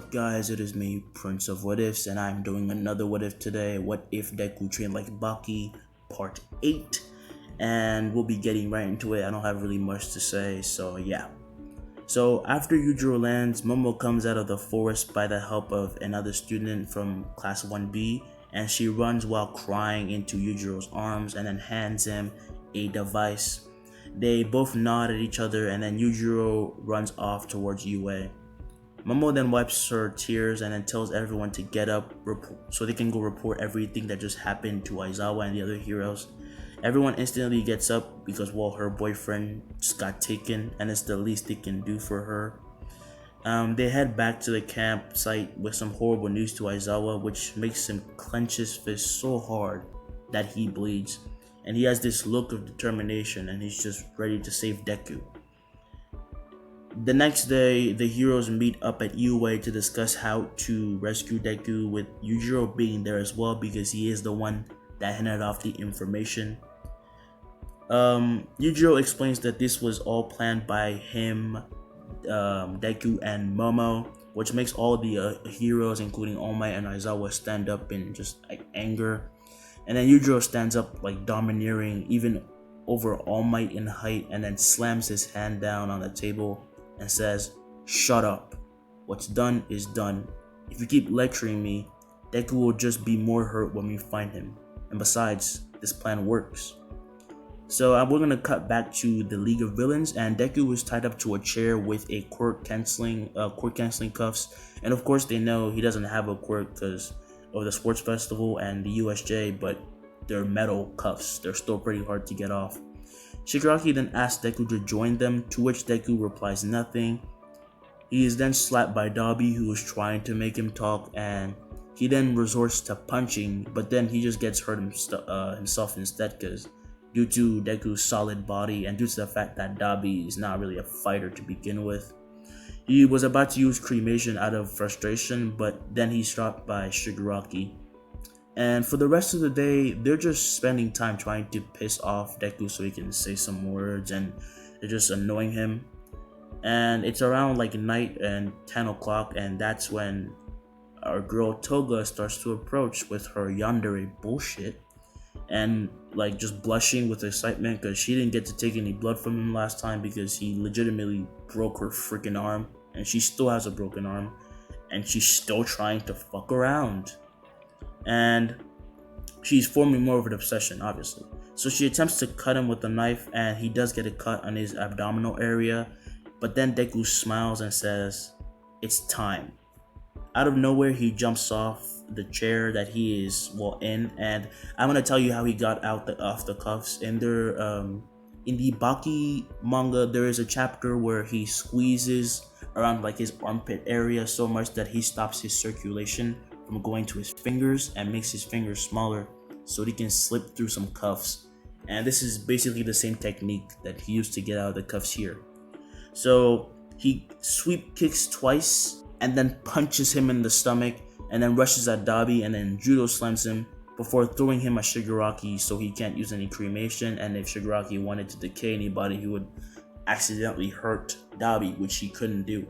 up, guys? It is me, Prince of What Ifs, and I'm doing another What If today. What if Deku trained like Baki, part 8. And we'll be getting right into it. I don't have really much to say, so yeah. So after Yujiro lands, Momo comes out of the forest by the help of another student from class 1B, and she runs while crying into Yujiro's arms and then hands him a device. They both nod at each other, and then Yujiro runs off towards UA. Momo then wipes her tears and then tells everyone to get up so they can go report everything that just happened to Aizawa and the other heroes. Everyone instantly gets up because, well, her boyfriend just got taken and it's the least they can do for her. They head back to the campsite with some horrible news to Aizawa, which makes him clench his fist so hard that he bleeds. And he has this look of determination and he's just ready to save Deku. The next day, the heroes meet up at UA to discuss how to rescue Deku, with Yujiro being there as well because he is the one that handed off the information. Yujiro explains that this was all planned by him, Deku, and Momo, which makes all the heroes, including All Might and Aizawa, stand up in just like anger. And then Yujiro stands up like domineering, even over All Might in height, and then slams his hand down on the table and says, "Shut up. What's done is done. If you keep lecturing me, Deku will just be more hurt when we find him. And besides, this plan works." So we're gonna cut back to the League of Villains, and Deku is tied up to a chair with a quirk canceling cuffs. And of course they know he doesn't have a quirk because of the sports festival and the USJ, but they're metal cuffs. They're still pretty hard to get off. Shigaraki then asks Deku to join them, to which Deku replies nothing. He is then slapped by Dabi, who is trying to make him talk, and he then resorts to punching, but then he just gets hurt himself instead, because due to Deku's solid body and due to the fact that Dabi is not really a fighter to begin with. He was about to use cremation out of frustration, but then he's stopped by Shigaraki. And for the rest of the day, they're just spending time trying to piss off Deku so he can say some words, and they're just annoying him. And it's around like night and 10 o'clock, and that's when our girl Toga starts to approach with her yandere bullshit, and like just blushing with excitement because she didn't get to take any blood from him last time because he legitimately broke her freaking arm, and she still has a broken arm, and she's still trying to fuck around. And she's forming more of an obsession, obviously. So she attempts to cut him with a knife, and he does get a cut on his abdominal area, but then Deku smiles and says, "It's time." Out of nowhere, he jumps off the chair that he is in, and I'm gonna tell you how he got off the cuffs. And there, in the Baki manga, there is a chapter where he squeezes around like his armpit area so much that he stops his circulation from going to his fingers and makes his fingers smaller so he can slip through some cuffs. And this is basically the same technique that he used to get out of the cuffs here. So he sweep kicks twice and then punches him in the stomach, and then rushes at Dabi and then judo slams him before throwing him a Shigaraki so he can't use any cremation, and if Shigaraki wanted to decay anybody, he would accidentally hurt Dabi, which he couldn't do.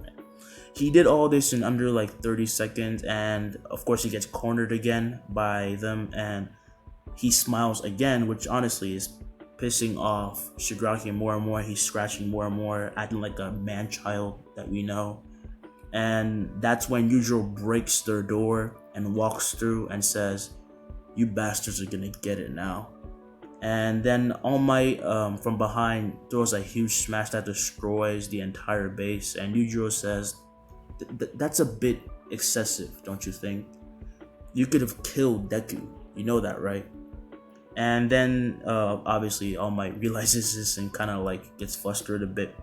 He did all this in under like 30 seconds, and of course he gets cornered again by them, and he smiles again, which honestly is pissing off Shigaraki more and more. He's scratching more and more, acting like a man-child that we know. And that's when Yujiro breaks their door and walks through and says, "You bastards are gonna get it now." And then All Might from behind throws a huge smash that destroys the entire base, and Yujiro says, "That's a bit excessive, don't you think? You could have killed Deku, you know that, right?" And then obviously All Might realizes this and kind of like gets flustered a bit,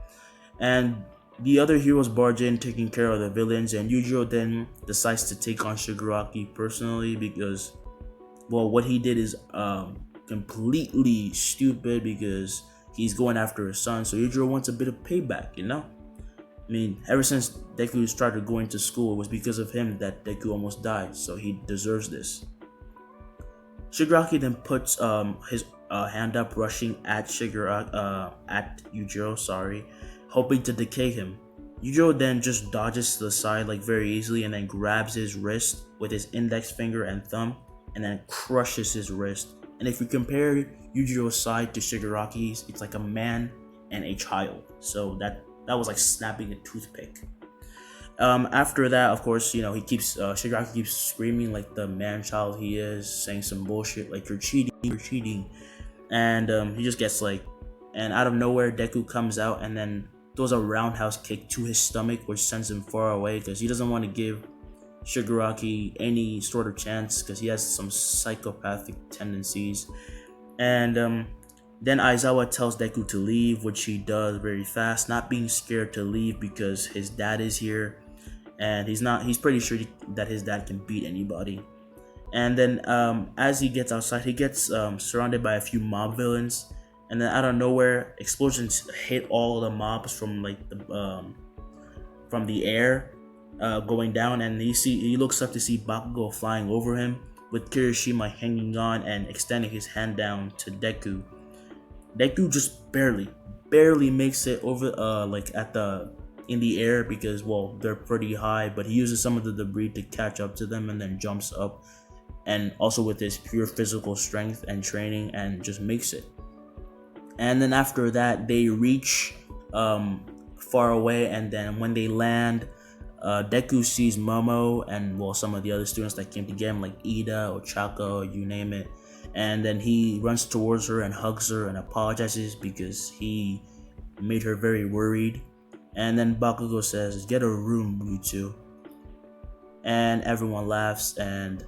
and the other heroes barge in taking care of the villains, and Yujiro then decides to take on Shigaraki personally because, well, what he did is completely stupid because he's going after his son, so Yujiro wants a bit of payback, you know? I mean, ever since Deku started going to school, it was because of him that Deku almost died, so he deserves this. Shigaraki then puts his hand up, rushing at Yujiro, hoping to decay him. Yujiro then just dodges to the side like very easily and then grabs his wrist with his index finger and thumb and then crushes his wrist. And if you compare Yujiro's side to Shigaraki's, it's like a man and a child. So that was like snapping a toothpick. After that, of course, he keeps Shigaraki keeps screaming like the man child he is, saying some bullshit like you're cheating, and he just gets like, and out of nowhere, Deku comes out and then throws a roundhouse kick to his stomach, which sends him far away because he doesn't want to give Shigaraki any sort of chance because he has some psychopathic tendencies, and then Aizawa tells Deku to leave, which he does very fast, not being scared to leave because his dad is here and he's pretty sure that his dad can beat anybody. And then as he gets outside, he gets surrounded by a few mob villains, and then out of nowhere, explosions hit all the mobs from like from the air, going down, and he looks up to see Bakugo flying over him with Kirishima hanging on and extending his hand down to Deku. Deku just barely makes it over like in the air because, well, they're pretty high, but he uses some of the debris to catch up to them and then jumps up, and also with his pure physical strength and training, and just makes it. And then after that, they reach far away, and then when they land, Deku sees Momo and, well, some of the other students that came to get him, like Ida or Chaka, you name it. And then he runs towards her and hugs her and apologizes because he made her very worried. And then Bakugo says, "Get a room, you two." And everyone laughs, and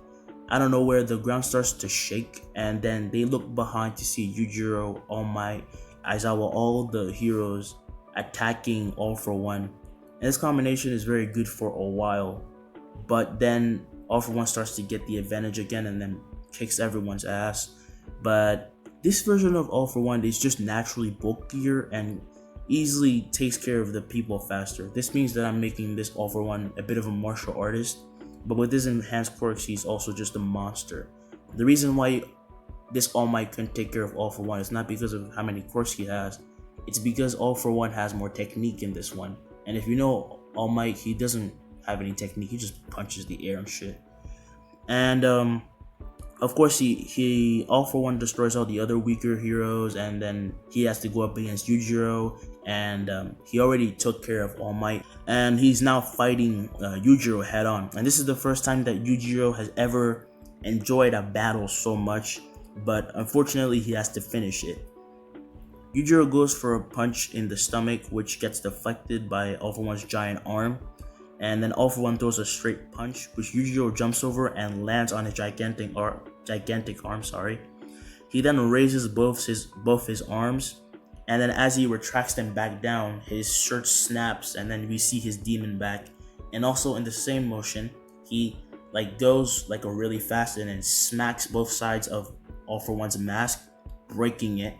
I don't know where the ground starts to shake, and then they look behind to see Yujiro, All Might, Aizawa, all the heroes attacking All For One. And this combination is very good for a while, but then All For One starts to get the advantage again and then kicks everyone's ass. But this version of All For One is just naturally bulkier and easily takes care of the people faster. This means that I'm making this All For One a bit of a martial artist, but with his enhanced quirks, he's also just a monster. The reason why this All Might can take care of All For One is not because of how many quirks he has, it's because All For One has more technique in this one. And if you know All Might, he doesn't have any technique, he just punches the air and shit. And of course, he All For One destroys all the other weaker heroes, and then he has to go up against Yujiro, and he already took care of All Might, and he's now fighting Yujiro head on. And this is the first time that Yujiro has ever enjoyed a battle so much, but unfortunately he has to finish it. Yujiro goes for a punch in the stomach, which gets deflected by All For One's giant arm, and then All For One throws a straight punch, which Yujiro jumps over and lands on his gigantic arm. He then raises both his arms, and then as he retracts them back down, his shirt snaps, and then we see his demon back. And also in the same motion, he like goes like a really fast and then smacks both sides of All For One's mask, breaking it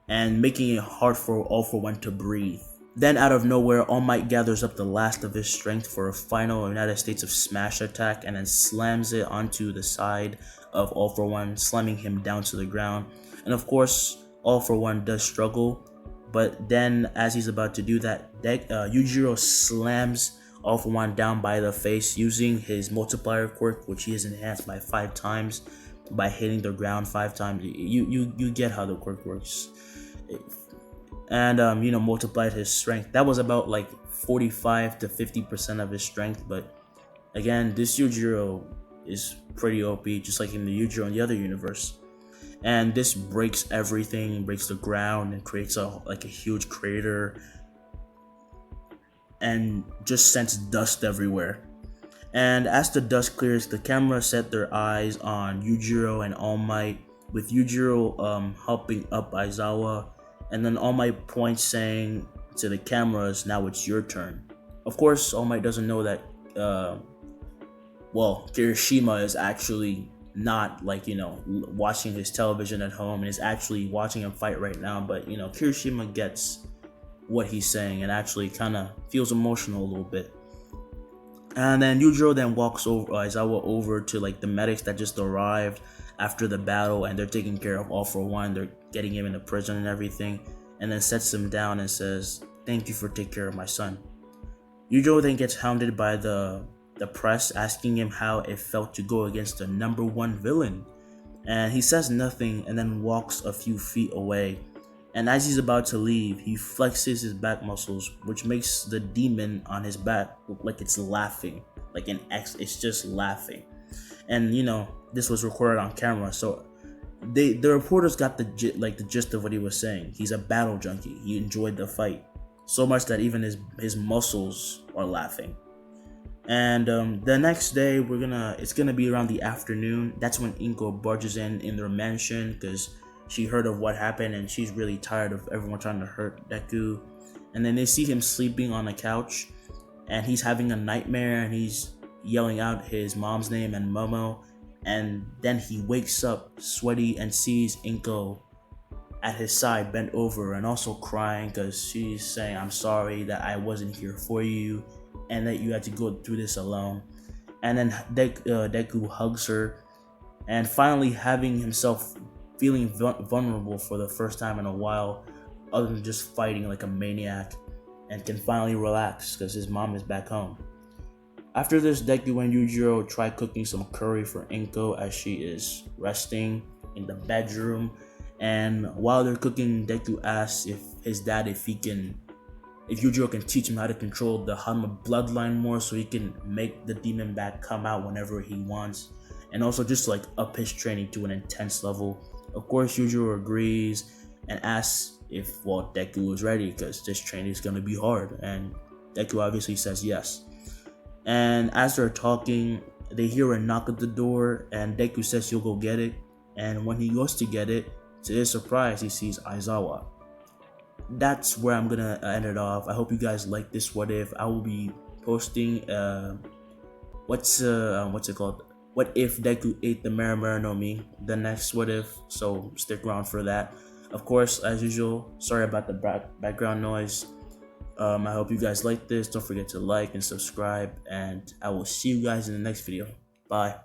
and making it hard for All For One to breathe. Then out of nowhere, All Might gathers up the last of his strength for a final United States of Smash attack and then slams it onto the side of All For One, slamming him down to the ground. And of course, All For One does struggle, but then as he's about to do that, Yujiro slams All For One down by the face using his multiplier quirk, which he has enhanced by 5 times by hitting the ground 5 times. You get how the quirk works. And multiplied his strength. That was about like 45 to 50% of his strength, but again, this Yujiro is pretty OP, just like in the Yujiro in the other universe. And this breaks everything, breaks the ground, and creates a huge crater, and just sends dust everywhere. And as the dust clears, the camera set their eyes on Yujiro and All Might, with Yujiro helping up Aizawa. And then All Might points, saying to the cameras, "Now it's your turn." Of course, All Might doesn't know that, Kirishima is actually not watching his television at home and is actually watching him fight right now. But Kirishima gets what he's saying and actually kind of feels emotional a little bit. And then Yujiro then walks Aizawa over to the medics that just arrived after the battle, and they're taking care of All For One. They're getting him into prison and everything, and then sets him down and says, "Thank you for taking care of my son." Yujiro then gets hounded by the press, asking him how it felt to go against the number one villain. And he says nothing and then walks a few feet away. And as he's about to leave, he flexes his back muscles, which makes the demon on his back look like it's laughing, like an X. It's just laughing. And this was recorded on camera, so the reporters got the gist of what he was saying. He's a battle junkie. He enjoyed the fight so much that even his muscles are laughing. And the next day, it's gonna be around the afternoon. That's when Inko barges in their mansion because she heard of what happened and she's really tired of everyone trying to hurt Deku. And then they see him sleeping on a couch, and he's having a nightmare, and he's yelling out his mom's name and Momo. And then he wakes up sweaty and sees Inko at his side, bent over and also crying because she's saying, "I'm sorry that I wasn't here for you and that you had to go through this alone." And then Deku hugs her, and finally having himself feeling vulnerable for the first time in a while, other than just fighting like a maniac, and can finally relax because his mom is back home. After this, Deku and Yujiro try cooking some curry for Inko as she is resting in the bedroom. And while they're cooking, Deku asks if Yujiro can teach him how to control the Hanma bloodline more so he can make the demon bat come out whenever he wants. And also just like up his training to an intense level. Of course, Yujiro agrees and asks if Deku is ready because this training is going to be hard. And Deku obviously says yes. And as they're talking, they hear a knock at the door, and Deku says he'll go get it. And when he goes to get it, to his surprise, he sees Aizawa. That's where I'm gonna end it off. I hope you guys like this what if. I will be posting what's it called? What if Deku ate the Mera no Mi? The next what if. So stick around for that. Of course, as usual, sorry about the background noise. I hope you guys like this. Don't forget to like and subscribe, and I will see you guys in the next video. Bye.